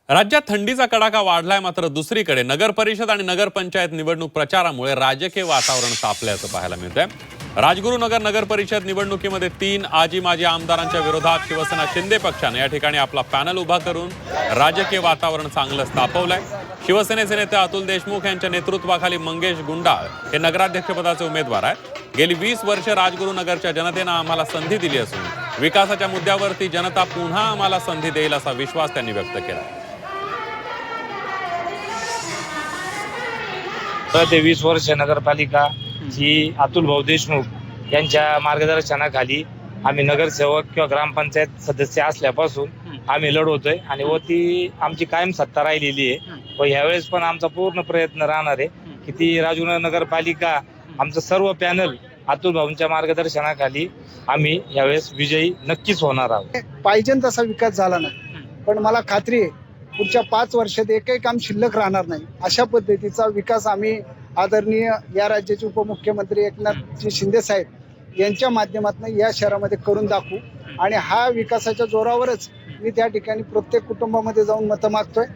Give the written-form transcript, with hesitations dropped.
राज्यात थंडीचा कडाका वाढलाय, मात्र दुसरीकडे नगर परिषद आणि नगरपंचायत निवडणूक प्रचारामुळे राजकीय वातावरण तापल्याचं पाहायला मिळतंय। राजगुरुनगर नगर परिषद निवडणुकीमध्ये 3 आजी माजी आमदारांच्या विरोधात शिवसेना शिंदे पक्षाने या ठिकाणी आपला पॅनल उभा करून राजकीय वातावरण चांगलंच तापवलंय। शिवसेनेचे नेते अतुल देशमुख यांच्या नेतृत्वाखाली मंगेश गुंडाळ हे नगराध्यक्षपदाचे उमेदवार आहेत। गेली 20 वर्ष राजगुरुनगरच्या जनतेनं आम्हाला संधी दिली असून विकासाच्या मुद्द्यावरती जनता पुन्हा आम्हाला संधी देईल असा विश्वास त्यांनी व्यक्त केला। ते 20 वर्ष नगरपालिका ही अतुल भाऊ देशमुख यांच्या मार्गदर्शनाखाली आम्ही नगरसेवक किंवा ग्रामपंचायत सदस्य असल्यापासून आम्ही लढवतोय आणि व ती आमची कायम सत्ता राहिलेली आहे। व यावेळेस पण आमचा पूर्ण प्रयत्न राहणार आहे की ती राजगुरुनगर नगरपालिका आमचं सर्व पॅनल अतुल भाऊंच्या मार्गदर्शनाखाली आम्ही यावेळेस विजयी नक्कीच होणार आहोत। पाहिजे तसा विकास झाला नाही, पण मला खात्री आहे पुढच्या 5 वर्षात एकही काम शिल्लक राहणार नाही। अशा पद्धतीचा विकास आम्ही आदरणीय या राज्याचे उपमुख्यमंत्री एकनाथजी शिंदे साहेब यांच्या माध्यमातून या शहरामध्ये करून दाखवू आणि हा विकासाच्या जोरावरच मी त्या ठिकाणी प्रत्येक कुटुंबामध्ये जाऊन मतं मागतोय।